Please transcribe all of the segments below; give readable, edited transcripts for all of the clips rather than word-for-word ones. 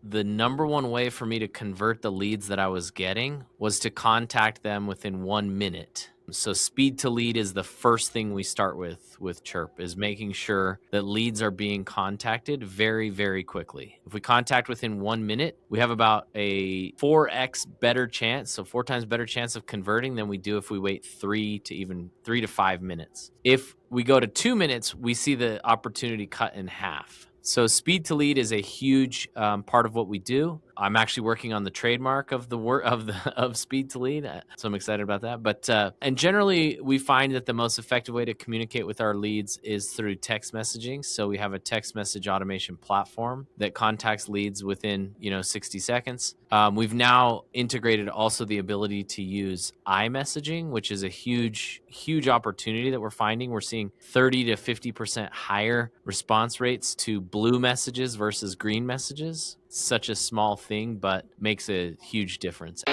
the number one way for me to convert the leads that I was getting was to contact them within 1 minute. So speed to lead is the first thing we start with CHIIRP, is making sure that leads are being contacted very, very quickly. If we contact within 1 minute, we have about a 4x better chance, so 4 times better chance of converting than we do if we wait 3 to 5 minutes. If we go to 2 minutes, we see the opportunity cut in half. So speed to lead is a huge part of what we do. I'm actually working on the trademark of the word of speed to lead, so I'm excited about that. But and generally, we find that the most effective way to communicate with our leads is through text messaging. So we have a text message automation platform that contacts leads within 60 seconds. We've now integrated also the ability to use iMessaging, which is a huge opportunity that we're finding. We're seeing 30 to 50% higher response rates to blue messages versus green messages. Such a small thing, but makes a huge difference.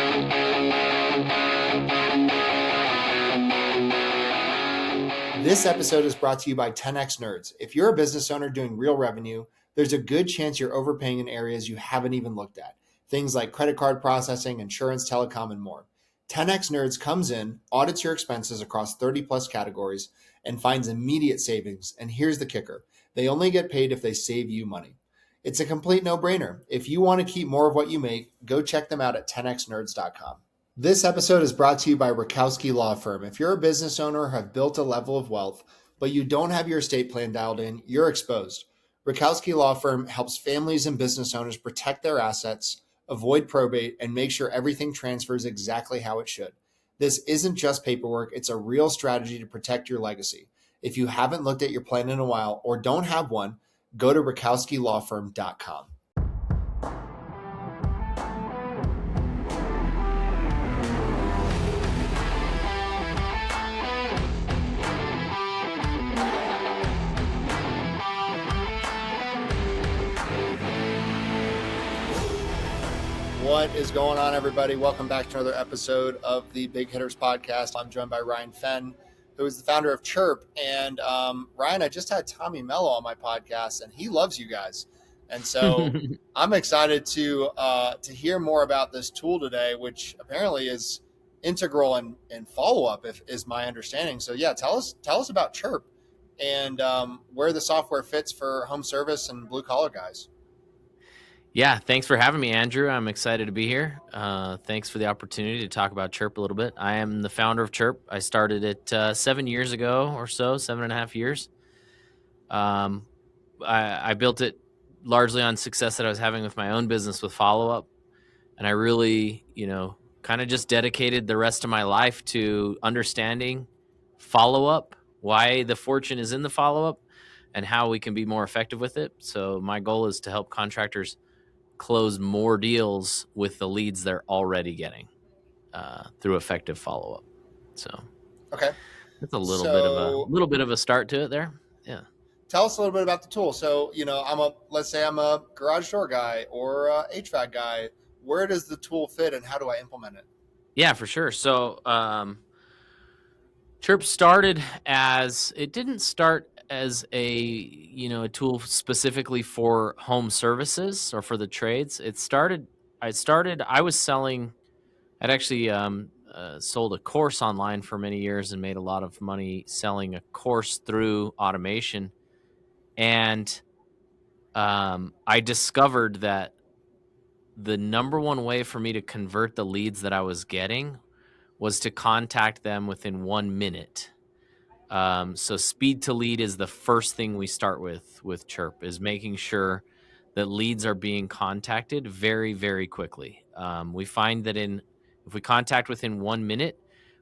This episode is brought to you by 10x Nerds. If you're a business owner doing real revenue, there's a good chance you're overpaying in areas you haven't even looked at. Things like credit card processing, insurance, telecom, and more. 10x Nerds comes in, audits your expenses across 30 plus categories, and finds immediate savings. And here's the kicker. They only get paid if they save you money. It's a complete no-brainer. If you want to keep more of what you make, go check them out at 10xnerds.com. This episode is brought to you by Rakowski Law Firm. If you're a business owner or have built a level of wealth, but you don't have your estate plan dialed in, you're exposed. Rakowski Law Firm helps families and business owners protect their assets, avoid probate, and make sure everything transfers exactly how it should. This isn't just paperwork, it's a real strategy to protect your legacy. If you haven't looked at your plan in a while or don't have one, go to rakowskilawfirm.com. What is going on, everybody? Welcome back to another episode of the Big Hitters Podcast. I'm joined by Ryan Fenn, who is the founder of CHIIRP. And Ryan, I just had Tommy Mello on my podcast, and he loves you guys. And so I'm excited to hear more about this tool today, which apparently is integral in follow-up, is my understanding. So yeah, tell us about CHIIRP and where the software fits for home service and blue-collar guys. Yeah, thanks for having me, Andrew. I'm excited to be here. Thanks for the opportunity to talk about CHIIRP a little bit. I am the founder of CHIIRP. I started it 7 years ago or so, 7.5 years. I built it largely on success that I was having with my own business with follow-up. And I really, kind of just dedicated the rest of my life to understanding follow-up, why the fortune is in the follow-up, and how we can be more effective with it. So my goal is to help contractors close more deals with the leads they're already getting through effective follow-up. So okay, that's a little bit of a start to it there. Yeah. Tell us a little bit about the tool. So, let's say I'm a garage door guy or a HVAC guy. Where does the tool fit and how do I implement it? Yeah, for sure. So CHIIRP didn't start as a tool specifically for home services or for the trades. I was selling, I'd actually sold a course online for many years and made a lot of money selling a course through automation. And I discovered that the number one way for me to convert the leads that I was getting was to contact them within 1 minute. So speed to lead is the first thing we start with CHIIRP, is making sure that leads are being contacted very, very quickly. We find that if we contact within 1 minute,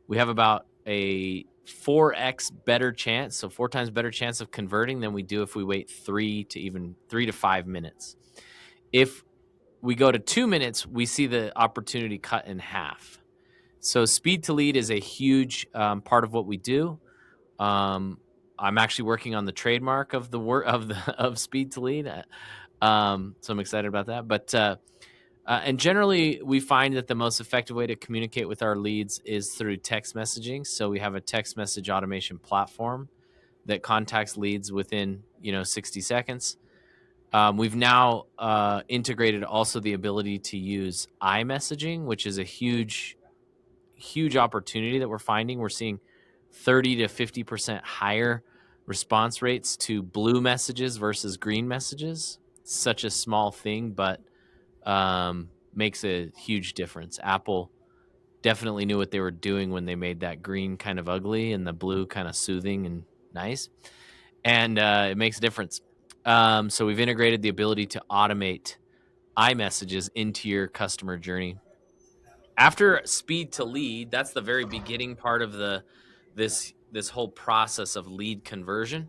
we have about a 4x better chance, so 4 times better chance of converting than we do if we wait 3 to 5 minutes. If we go to 2 minutes, we see the opportunity cut in half. So speed to lead is a huge part of what we do. I'm actually working on the trademark of the word of speed to lead, so I'm excited about that. But and generally, we find that the most effective way to communicate with our leads is through text messaging. So we have a text message automation platform that contacts leads within 60 seconds. We've now integrated also the ability to use iMessaging, which is a huge opportunity that we're finding. We're seeing 30 to 50% higher response rates to blue messages versus green messages. Such a small thing, but makes a huge difference. Apple definitely knew what they were doing when they made that green kind of ugly and the blue kind of soothing and nice. And it makes a difference. So we've integrated the ability to automate iMessages into your customer journey. After speed to lead, that's the very beginning part of this whole process of lead conversion.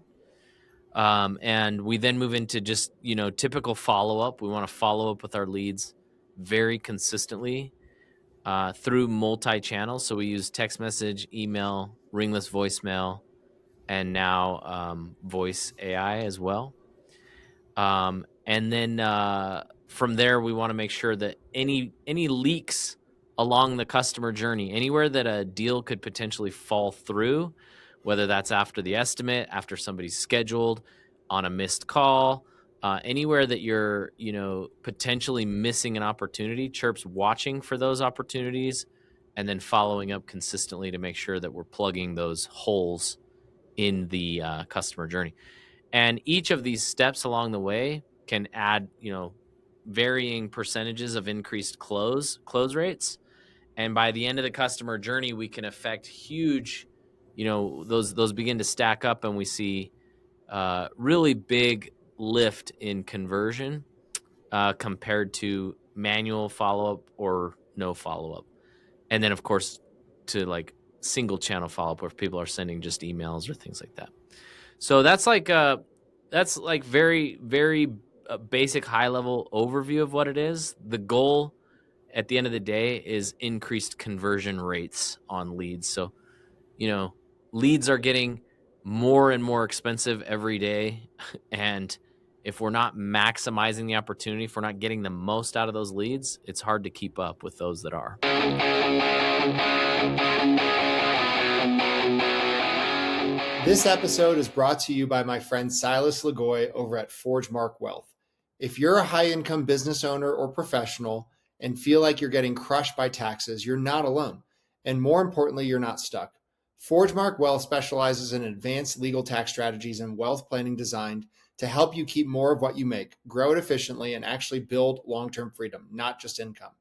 And we then move into just typical follow up. We want to follow up with our leads very consistently through multi channels. So we use text message, email, ringless voicemail, and now voice AI as well. And then from there, we want to make sure that any leaks along the customer journey, anywhere that a deal could potentially fall through, whether that's after the estimate, after somebody's scheduled, on a missed call, anywhere that you're potentially missing an opportunity, Chirp's watching for those opportunities and then following up consistently to make sure that we're plugging those holes in the customer journey. And each of these steps along the way can add, varying percentages of increased close rates. And by the end of the customer journey, we can affect huge, those begin to stack up, and we see really big lift in conversion compared to manual follow up or no follow up. And then, of course, to like single channel follow up where people are sending just emails or things like that. So that's like very very basic high level overview of what it is. The goal at the end of the day is increased conversion rates on leads. So, leads are getting more and more expensive every day and if we're not maximizing the opportunity, if we're not getting the most out of those leads, it's hard to keep up with those that are. This episode is brought to you by my friend Silas Lagoy over at ForgeMark Wealth. If you're a high income business owner or professional and feel like you're getting crushed by taxes, you're not alone. And more importantly, you're not stuck. ForgeMark Wealth specializes in advanced legal tax strategies and wealth planning designed to help you keep more of what you make, grow it efficiently, and actually build long-term freedom, not just income.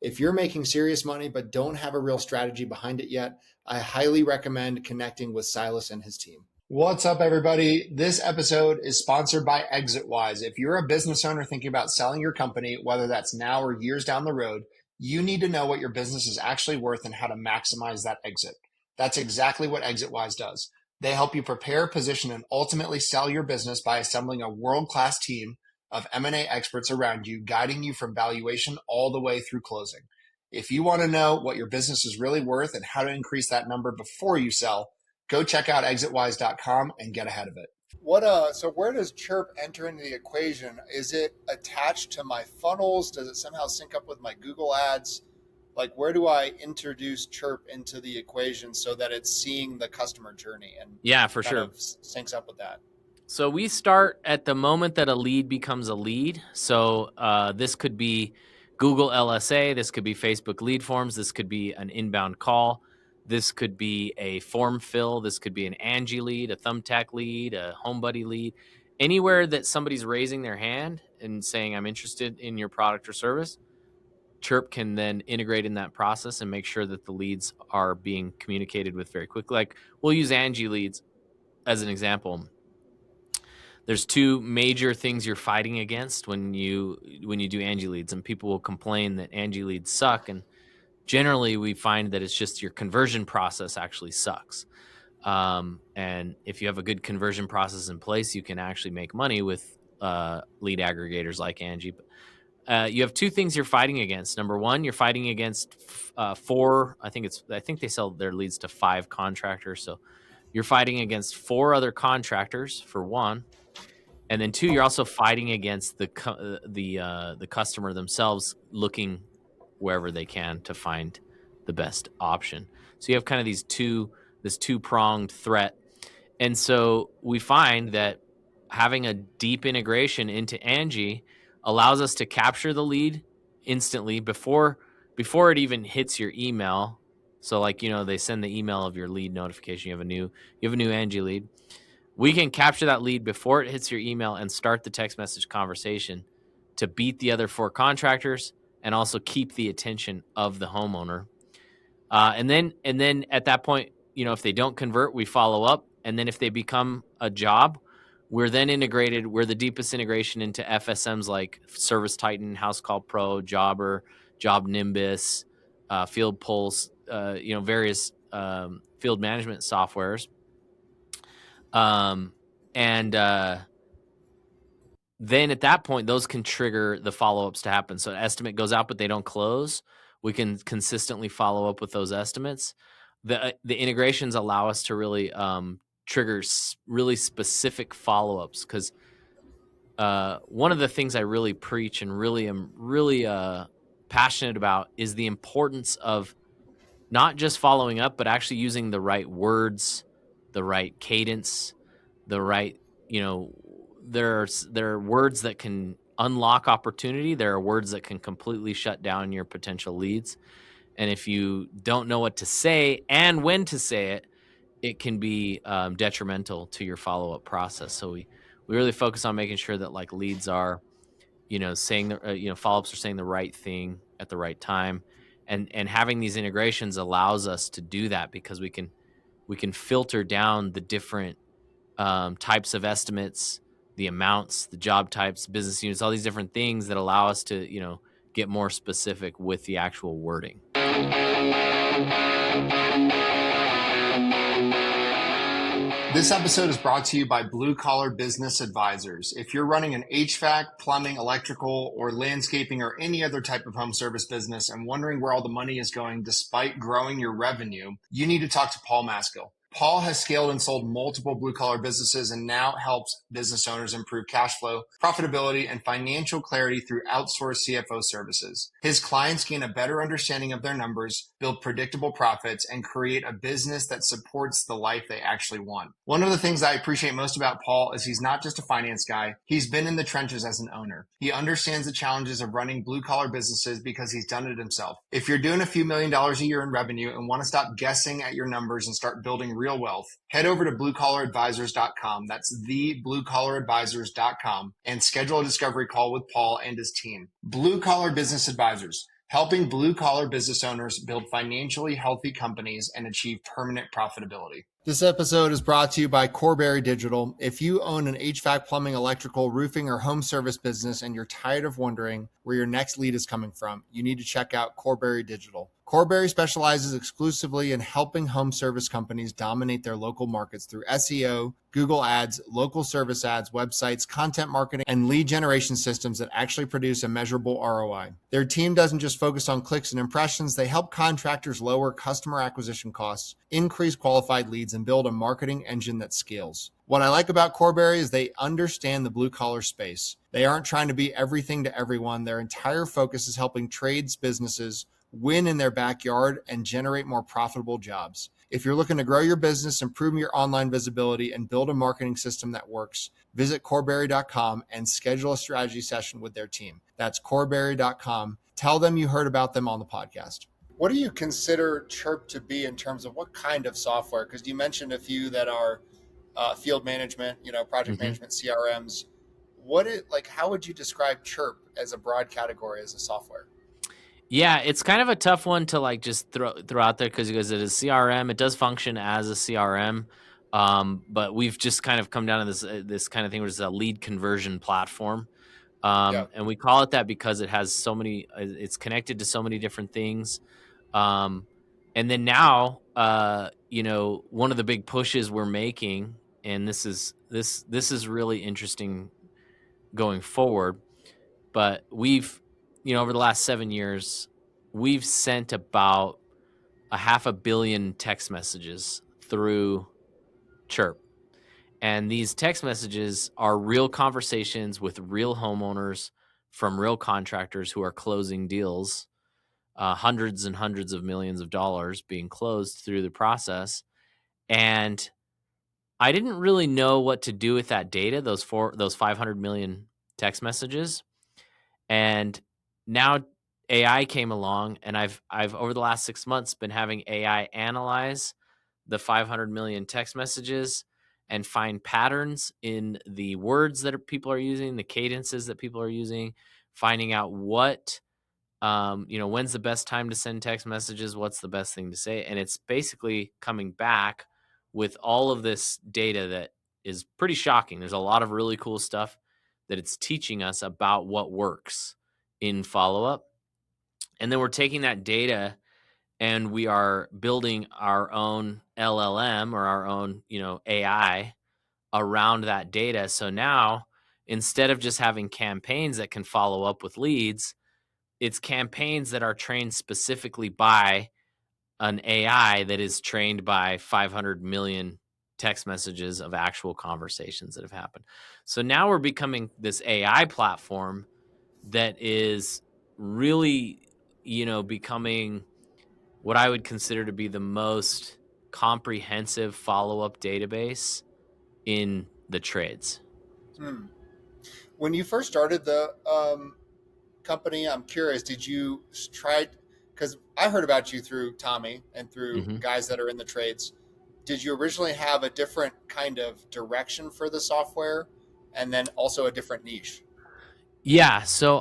If you're making serious money but don't have a real strategy behind it yet, I highly recommend connecting with Silas and his team. What's up, everybody? This episode is sponsored by ExitWise. If you're a business owner thinking about selling your company, whether that's now or years down the road, you need to know what your business is actually worth and how to maximize that exit. That's exactly what ExitWise does. They help you prepare, position, and ultimately sell your business by assembling a world-class team of M&A experts around you, guiding you from valuation all the way through closing. If you want to know what your business is really worth and how to increase that number before you sell, go check out exitwise.com and get ahead of it. So where does CHIIRP enter into the equation? Is it attached to my funnels? Does it somehow sync up with my Google ads? Like, where do I introduce CHIIRP into the equation so that it's seeing the customer journey and Yeah, for sure. syncs up with that? So we start at the moment that a lead becomes a lead. So this could be Google LSA, this could be Facebook lead forms, this could be an inbound call, this could be a form fill, this could be an Angie lead, a Thumbtack lead, a HomeBuddy lead. Anywhere that somebody's raising their hand and saying, I'm interested in your product or service, CHIIRP can then integrate in that process and make sure that the leads are being communicated with very quickly. Like we'll use Angie leads as an example. There's two major things you're fighting against when you do Angie leads, and people will complain that Angie leads suck. And generally, we find that it's just your conversion process actually sucks. And if you have a good conversion process in place, you can actually make money with lead aggregators like Angie. But you have two things you're fighting against. Number one, you're fighting against four. I think they sell their leads to 5 contractors. So you're fighting against 4 other contractors for one. And then 2, you're also fighting against the customer themselves looking wherever they can to find the best option. So you have kind of this 2-pronged threat. And so we find that having a deep integration into Angie allows us to capture the lead instantly before it even hits your email. So like, they send the email of your lead notification. You have a new Angie lead. We can capture that lead before it hits your email and start the text message conversation to beat the other 4 contractors and also keep the attention of the homeowner. And then at that point, if they don't convert, we follow up. And then if they become a job, we're then integrated. We're the deepest integration into FSMs like Service Titan, House Call Pro, Jobber, Job Nimbus, Field Pulse, various field management softwares. And then at that point, those can trigger the follow-ups to happen. So an estimate goes out, but they don't close. We can consistently follow up with those estimates. The integrations allow us to really trigger really specific follow-ups, because one of the things I really preach and really am really passionate about is the importance of not just following up, but actually using the right words, the right cadence, the right, you know, there are words that can unlock opportunity. There are words that can completely shut down your potential leads. And if you don't know what to say and when to say it, it can be detrimental to your follow-up process. So we really focus on making sure that like leads are, saying the follow-ups are saying the right thing at the right time, and having these integrations allows us to do that, because we can filter down the different types of estimates, the amounts, the job types, business units, all these different things that allow us to get more specific with the actual wording. This episode is brought to you by Blue Collar Business Advisors. If you're running an HVAC, plumbing, electrical, or landscaping, or any other type of home service business and wondering where all the money is going despite growing your revenue, you need to talk to Paul Maskill. Paul has scaled and sold multiple blue-collar businesses and now helps business owners improve cash flow, profitability, and financial clarity through outsourced CFO services. His clients gain a better understanding of their numbers, build predictable profits, and create a business that supports the life they actually want. One of the things I appreciate most about Paul is he's not just a finance guy. He's been in the trenches as an owner. He understands the challenges of running blue-collar businesses because he's done it himself. If you're doing a few $1,000,000 a year in revenue and want to stop guessing at your numbers and start building real wealth, head over to bluecollaradvisors.com. That's thebluecollaradvisors.com and schedule a discovery call with Paul and his team. Blue Collar Business Advisors, helping blue-collar business owners build financially healthy companies and achieve permanent profitability. This episode is brought to you by Corberry Digital. If you own an HVAC, plumbing, electrical, roofing, or home service business and you're tired of wondering where your next lead is coming from, you need to check out Corberry Digital. Corberry specializes exclusively in helping home service companies dominate their local markets through SEO, Google Ads, local service ads, websites, content marketing, and lead generation systems that actually produce a measurable ROI. Their team doesn't just focus on clicks and impressions. They help contractors lower customer acquisition costs, increase qualified leads, and build a marketing engine that scales. What I like about Corberry is they understand the blue collar space. They aren't trying to be everything to everyone. Their entire focus is helping trades businesses win in their backyard and generate more profitable jobs. If you're looking to grow your business, improve your online visibility, and build a marketing system that works, visit Corberry.com and schedule a strategy session with their team. That's Corberry.com. Tell them you heard about them on the podcast. What do you consider CHIIRP to be in terms of what kind of software? Because you mentioned a few that are field management, project management, CRMs. How would you describe CHIIRP as a broad category as a software? Yeah, it's kind of a tough one to just throw out there, because it is CRM. It does function as a CRM, but we've just kind of come down to this kind of thing, which is a lead conversion platform. And we call it that because it has so many. It's connected to so many different things. And then now, one of the big pushes we're making, and this is really interesting going forward. But we've, over the last 7 years, we've sent about 500 million text messages through CHIIRP. And these text messages are real conversations with real homeowners from real contractors who are closing deals, hundreds and hundreds of millions of dollars being closed through the process. And I didn't really know what to do with that data, those 500 million text messages. And now AI came along, and I've over the last 6 months been having AI analyze the 500 million text messages and find patterns in the words that people are using, the cadences that people are using, finding out when's the best time to send text messages, what's the best thing to say. And it's basically coming back with all of this data that is pretty shocking. There's a lot of really cool stuff that it's teaching us about what works in follow up. And then we're taking that data and we are building our own LLM or our own, AI around that data. So now instead of just having campaigns that can follow up with leads, it's campaigns that are trained specifically by an AI that is trained by 500 million text messages of actual conversations that have happened. So now we're becoming this AI platform that is really, becoming what I would consider to be the most comprehensive follow-up database in the trades. Hmm. When you first started the company, I'm curious, did you try? Because I heard about you through Tommy and through Mhm. guys that are in the trades. Did you originally have a different kind of direction for the software, and then also a different niche? Yeah, so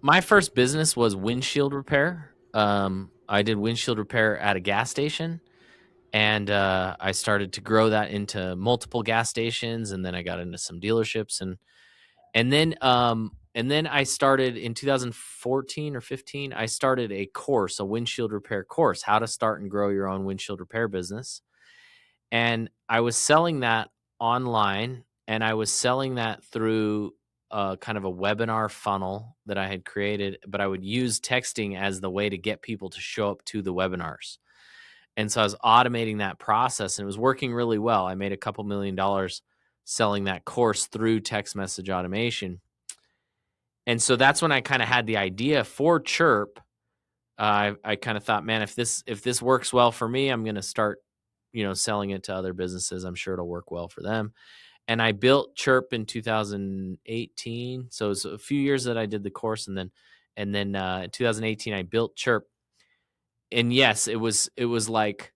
my first business was windshield repair. I did windshield repair at a gas station, and I started to grow that into multiple gas stations, and then I got into some dealerships, and then I started in 2014 or 15. I started a course, a windshield repair course, how to start and grow your own windshield repair business. And I was selling that online, and I was selling that through kind of a webinar funnel that I had created, but I would use texting as the way to get people to show up to the webinars. And so I was automating that process, and it was working really well. I made a couple $1,000,000 selling that course through text message automation. And so that's when I kind of had the idea for CHIIRP. I kind of thought, man, if this works well for me, I'm going to start, selling it to other businesses. I'm sure it'll work well for them. And I built CHIIRP in 2018. So it was a few years that I did the course, and then in 2018 I built CHIIRP. And yes, it was like,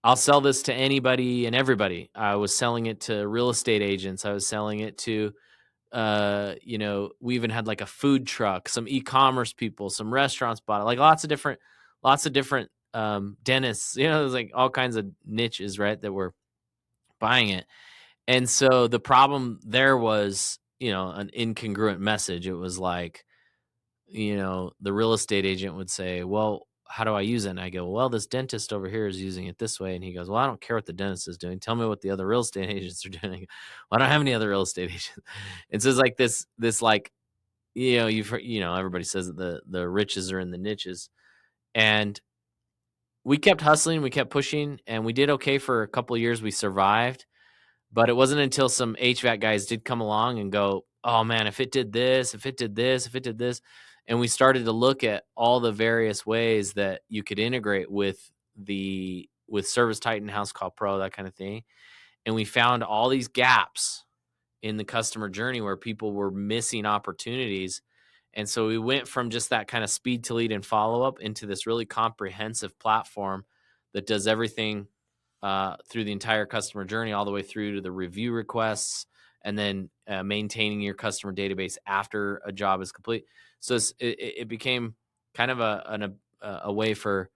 I'll sell this to anybody and everybody. I was selling it to real estate agents. I was selling it to we even had like a food truck, some e-commerce people, some restaurants bought it, like lots of different dentists, there's like all kinds of niches, right, that were buying it. And so the problem there was, an incongruent message. It was like, the real estate agent would say, well, how do I use it? And I go, well, this dentist over here is using it this way. And he goes, well, I don't care what the dentist is doing. Tell me what the other real estate agents are doing. Well, I don't have any other real estate agents. And so it's like this like, everybody says that the riches are in the niches. And we kept hustling, we kept pushing, and we did okay for a couple of years. We survived. But it wasn't until some HVAC guys did come along and go, "Oh man, if it did this, if it did this, if it did this," and we started to look at all the various ways that you could integrate with Service Titan, House Call Pro, that kind of thing, and we found all these gaps in the customer journey where people were missing opportunities. And so we went from just that kind of speed to lead and follow up into this really comprehensive platform that does everything through the entire customer journey, all the way through to the review requests, and then maintaining your customer database after a job is complete. So it became kind of a way for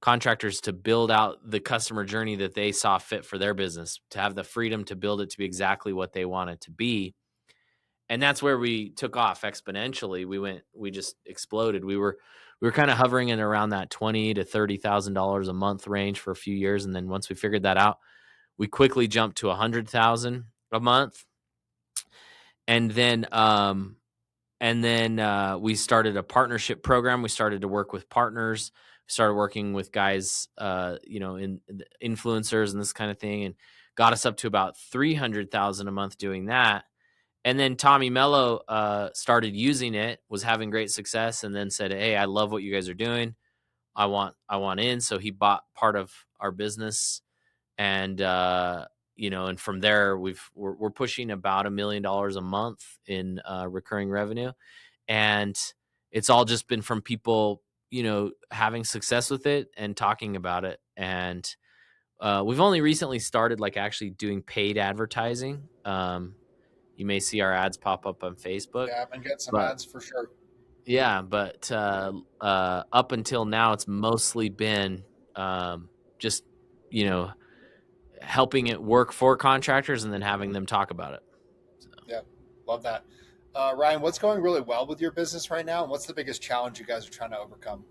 contractors to build out the customer journey that they saw fit for their business, to have the freedom to build it to be exactly what they want it to be. And that's where we took off exponentially. We just exploded. We were kind of hovering in around that $20,000 to $30,000 a month range for a few years, and then once we figured that out, we quickly jumped to 100,000 a month. And then we started a partnership program. We started to work with partners. We started working with guys, in influencers and this kind of thing, and got us up to about 300,000 a month doing that. And then Tommy Mello started using it, was having great success, and then said, "Hey, I love what you guys are doing. I want in." So he bought part of our business, and and from there we're pushing about $1 million a month in recurring revenue, and it's all just been from people having success with it and talking about it. And we've only recently started like actually doing paid advertising. You may see our ads pop up on Facebook, Yeah, I've been getting some but ads for sure. yeah, but up until now, it's mostly been just you know helping it work for contractors and then having them talk about it. So, Yeah, love that. Ryan, what's going really well with your business right now, and what's the biggest challenge you guys are trying to overcome?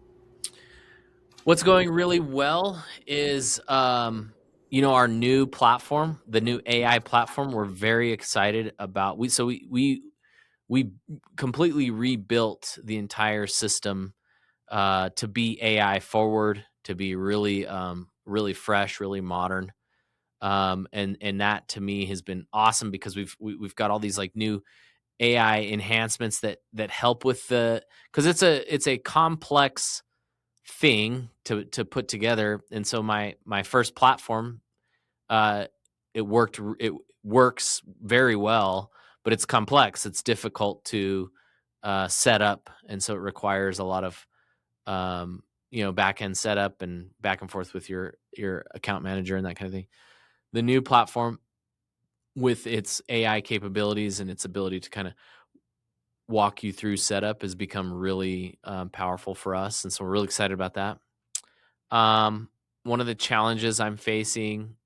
what's going really well is our new platform, the new AI platform. We're very excited about. We completely rebuilt the entire system to be AI forward, to be really fresh, really modern. And that to me has been awesome because we've got all these like new AI enhancements that help with the, because it's a complex thing to put together. And so my first platform, uh, it works very well, but it's complex. It's difficult to set up, and so it requires a lot of back end setup and back and forth with your account manager and that kind of thing. The new platform, with its AI capabilities and its ability to kind of walk you through setup, has become really powerful for us, and so we're really excited about that. Um, One of the challenges I'm facing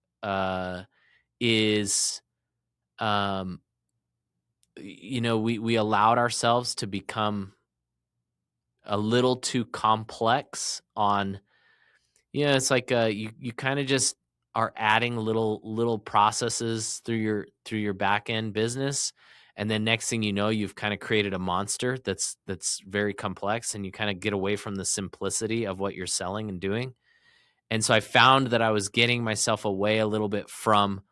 is, um, we allowed ourselves to become a little too complex on. Yeah, it's like, you kinda just are adding little processes through your back end business, and then next thing you know, you've kinda created a monster that's very complex, and you kinda get away from the simplicity of what you're selling and doing. And so I found that I was getting myself away a little bit from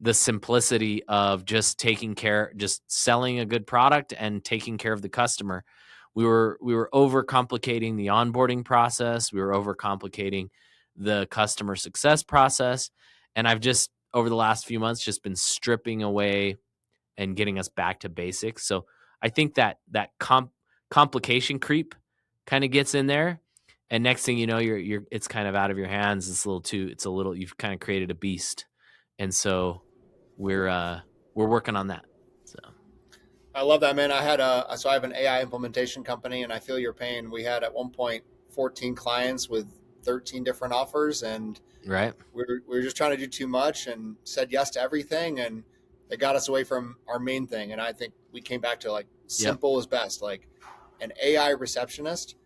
the simplicity of just selling a good product and taking care of the customer. We were overcomplicating the onboarding process. We were overcomplicating the customer success process. And I've just, over the last few months, just been stripping away and getting us back to basics. So I think that complication creep kind of gets in there, and next thing you know, you're it's kind of out of your hands. It's a little, you've kind of created a beast. And so we're uh we're working on that. So, I love that, man. I have an AI implementation company, and I feel your pain. We had at one point 14 clients with 13 different offers, and right. we were just trying to do too much and said yes to everything, and it got us away from our main thing. And I think we came back to like Yep. simple is best. Like an AI receptionist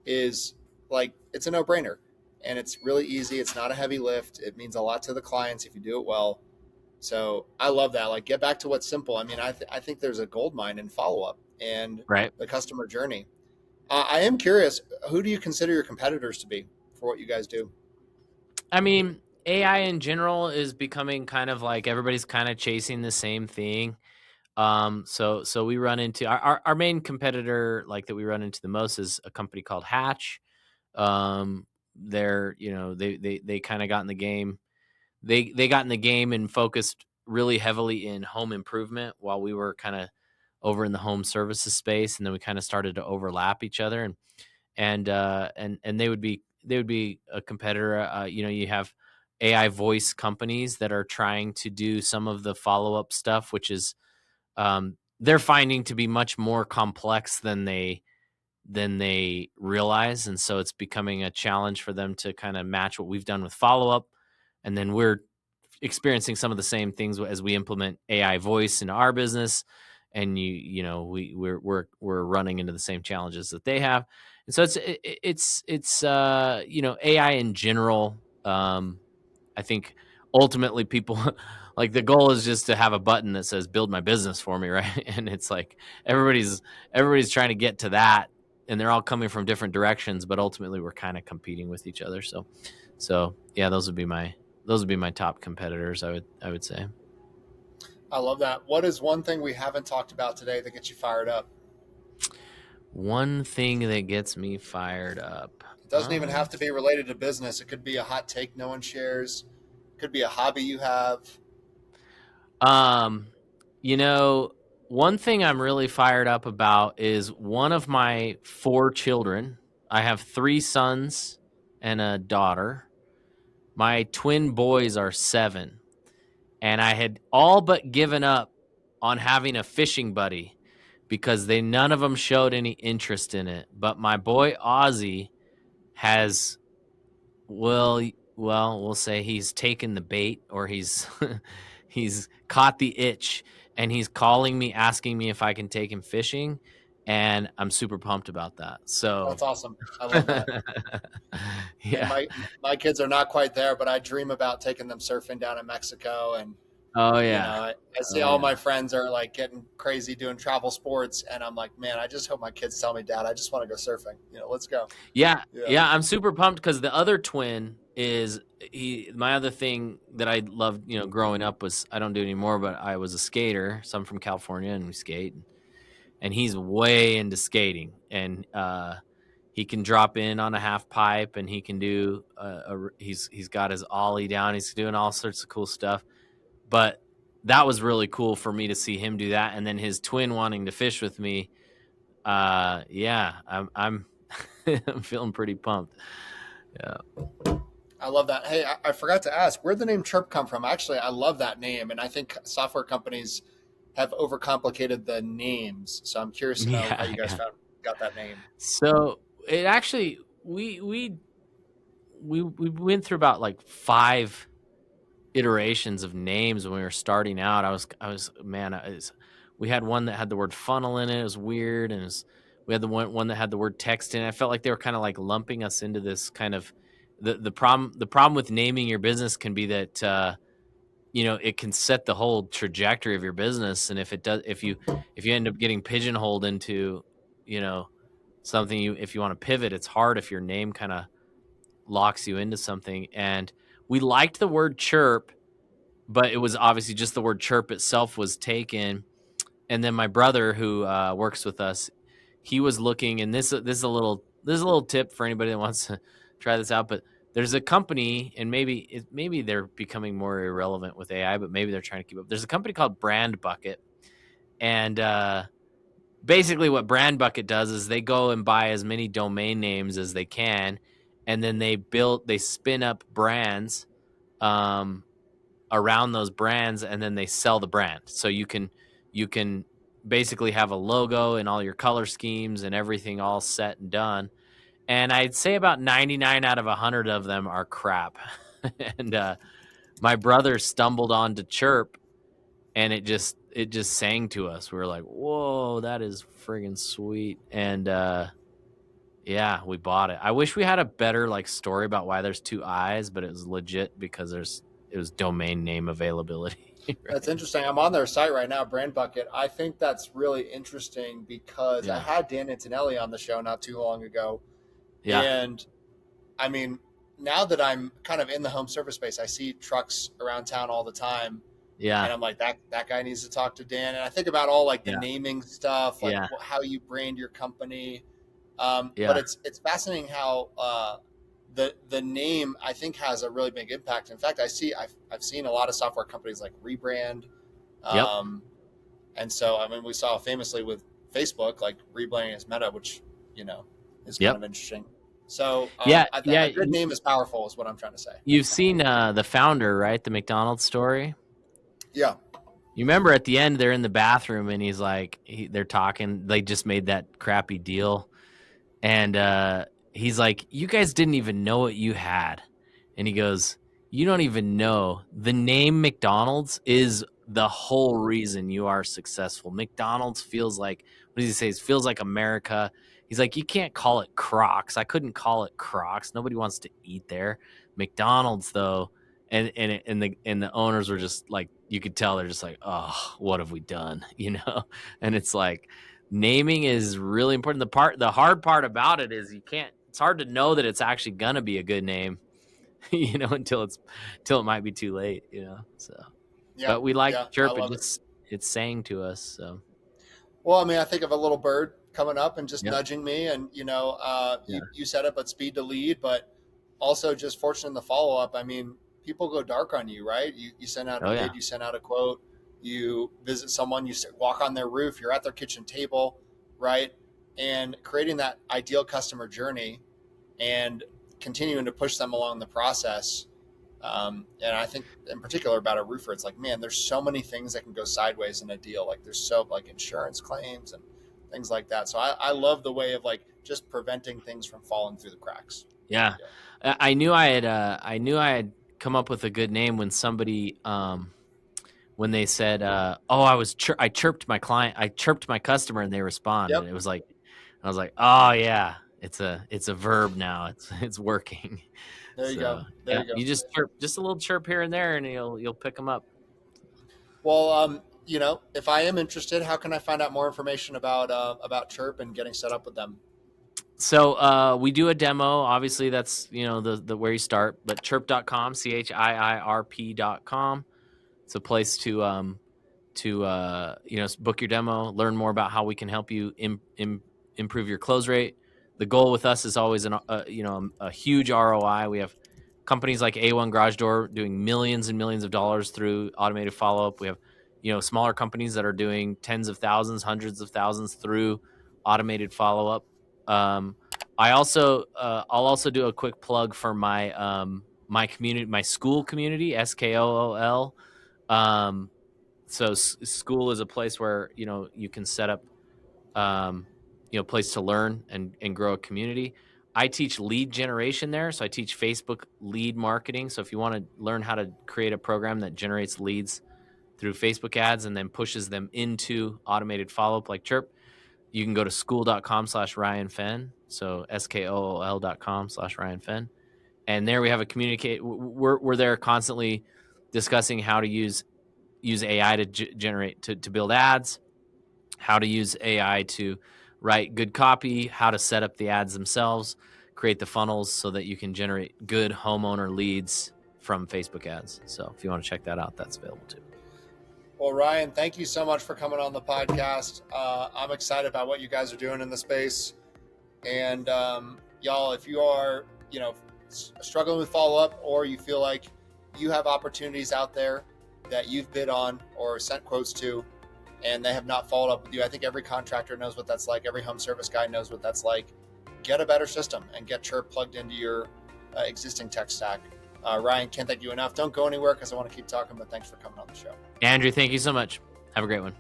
is like it's a no brainer, and it's really easy. It's not a heavy lift. It means a lot to the clients if you do it well. So I love that. Like, get back to what's simple. I mean, I think there's a gold mine in follow up and Right. the customer journey. I am curious, who do you consider your competitors to be for what you guys do? I mean, AI in general is becoming kind of like everybody's kind of chasing the same thing. So we run into our main competitor, like, that we run into the most, is a company called Hatch. They're, they kind of got in the game. They got in the game and focused really heavily in home improvement, while we were kind of over in the home services space, and then we kind of started to overlap each other. And they would be a competitor. You have AI voice companies that are trying to do some of the follow up stuff, which is, they're finding to be much more complex than they realize, and so it's becoming a challenge for them to kind of match what we've done with follow up. And then we're experiencing some of the same things as we implement AI voice into our business, and we're running into the same challenges that they have. And so it's AI in general. I think ultimately people like, the goal is just to have a button that says build my business for me, right? And it's like everybody's trying to get to that, and they're all coming from different directions, but ultimately we're kind of competing with each other. So yeah, those would be my top competitors, I would say. I love that. What is one thing we haven't talked about today that gets you fired up? One thing that gets me fired up. It doesn't even have to be related to business. It could be a hot take no one shares. Could be a hobby you have. Um, you know, one thing I'm really fired up about is one of my 4 children. I have 3 sons and a daughter. My twin boys are 7, and I had all but given up on having a fishing buddy because they none of them showed any interest in it. But my boy Ozzy has well, we'll say he's taken the bait, or he's he's caught the itch, and he's calling me asking me if I can take him fishing, and I'm super pumped about that. So That's awesome. I love that. And yeah. my kids are not quite there, but I dream about taking them surfing down in Mexico. And Oh you yeah. know, I see Oh all yeah. my friends are like getting crazy doing travel sports, and I'm like, man, I just hope my kids tell me, Dad, I just want to go surfing. Let's go. Yeah, Yeah, yeah, I'm super pumped because the other twin is he. My other thing that I loved, growing up was, I don't do it anymore, but I was a skater. So I'm from California and we skate, and he's way into skating, and he can drop in on a half pipe, and he can do he's got his ollie down. He's doing all sorts of cool stuff. But that was really cool for me to see him do that, and then his twin wanting to fish with me. Yeah, I'm I'm feeling pretty pumped. Yeah. I love that. Hey, I forgot to ask, where'd the name Chirp come from? Actually, I love that name, and I think software companies have overcomplicated the names. So I'm curious to know how Yeah, you guys yeah. got that name. So it actually we went through about like 5 iterations of names when we were starting out. I was man, we had one that had the word funnel in it. It was weird, and we had the one that had the word text in it. I felt like they were kind of like lumping us into this kind of the problem with naming your business can be that it can set the whole trajectory of your business. And if you end up getting pigeonholed into you know something, if you want to pivot, it's hard if your name kind of locks you into something. And we liked the word chirp, but it was obviously just the word chirp itself was taken. And then my brother, who works with us, he was looking, and this is a little tip for anybody that wants to try this out. But there's a company, and maybe they're becoming more irrelevant with AI, but maybe they're trying to keep up. There's a company called Brand Bucket, and basically what Brand Bucket does is they go and buy as many domain names as they can, and then they spin up brands um, around those brands, and then they sell the brand. So you can basically have a logo and all your color schemes and everything all set and done. And I'd say about 99 out of 100 of them are crap. And my brother stumbled onto Chirp, and it just sang to us. We were like, "Whoa, that is friggin' sweet." And yeah, we bought it. I wish we had a better like story about why there's 2 eyes, but it was legit because it was domain name availability. That's Right. interesting. I'm on their site right now, Brand Bucket. I think that's really interesting because I Yeah. had Dan Antonelli on the show not too long ago. Yeah. And I mean, now that I'm kind of in the home service space, I see trucks around town all the time. And Yeah. I'm like, that guy needs to talk to Dan. And I think about all like the Yeah. naming stuff, like Yeah. how you brand your company. But Yeah. it's fascinating how the name I think has a really big impact. In fact, I've seen a lot of software companies like rebrand, Yep. um, and so I mean we saw famously with Facebook like rebranding as Meta, which you know is kind Yep. of interesting. So Yeah. Yeah. a good name is powerful, is what I'm trying to say. You've seen the founder, right? The McDonald's story. Yeah, You remember at the end they're in the bathroom, and he's like, they're talking. They just made that crappy deal, and he's like, "You guys didn't even know what you had," and he goes, "You don't even know the name McDonald's is the whole reason you are successful. McDonald's feels like, what does he say? It feels like America." He's like, "You can't call it Crocs. I couldn't call it Crocs. Nobody wants to eat there. McDonald's though." And the owners were just like, you could tell they're just like, "Oh, what have we done?" And it's like, naming is really important. The hard part about it is it's hard to know that it's actually gonna be a good name, until it might be too late. So, yeah, but we like yeah. I Chirp. love it. It's saying to us. So Well, I mean, I think of a little bird coming up and just yep. nudging me, and Yeah. you said it, but speed to lead, but also just fortune in the follow up. I mean, people go dark on you, right? You send out a Oh yeah. bid, you send out a quote, you visit someone, walk on their roof, you're at their kitchen table, right? And creating that ideal customer journey and continuing to push them along the process. And I think in particular about a roofer, it's like, man, there's so many things that can go sideways in a deal. Like there's so like insurance claims and things like that. So I love the way of like just preventing things from falling through the cracks. Yeah. Yeah. I knew I had come up with a good name when somebody when they said, "Oh, I chirped my client, I chirped my customer," and they responded. Yep. It was like, I was like, "Oh yeah, it's a verb now. It's working." There you go. So There yeah, you go. you just chirp, just a little chirp here and there, and you'll pick them up. Well, if I am interested, how can I find out more information about CHIIRP and getting set up with them? So we do a demo. Obviously, that's the where you start. But chirp.com, CHIIRP.com. It's a place to book your demo, learn more about how we can help you improve your close rate. The goal with us is always a huge ROI. We have companies like A1 Garage Door doing millions and millions of dollars through automated follow up. We have smaller companies that are doing tens of thousands, hundreds of thousands through automated follow up. I'll also do a quick plug for my community, my school community, SKOOL. So school is a place where you can set up place to learn and grow a community. I teach lead generation there, so I teach Facebook lead marketing. So if you want to learn how to create a program that generates leads through Facebook ads and then pushes them into automated follow-up like CHIIRP, you can go to school.com/Ryan Fenn. So SKOOL.com/Ryan Fenn. And there we have a communicate. We're there constantly discussing how to use AI to generate to build ads, how to use AI to write good copy, how to set up the ads themselves, create the funnels so that you can generate good homeowner leads from Facebook ads. So if you want to check that out, that's available too. Well, Ryan, thank you so much for coming on the podcast. I'm excited about what you guys are doing in the space. And y'all, if you are, struggling with follow up, or you feel like you have opportunities out there that you've bid on or sent quotes to, and they have not followed up with you, I think every contractor knows what that's like. Every home service guy knows what that's like. Get a better system and get CHIIRP plugged into your existing tech stack. Ryan, can't thank you enough. Don't go anywhere because I want to keep talking, but thanks for coming on the show. Andrew, thank you so much. Have a great one.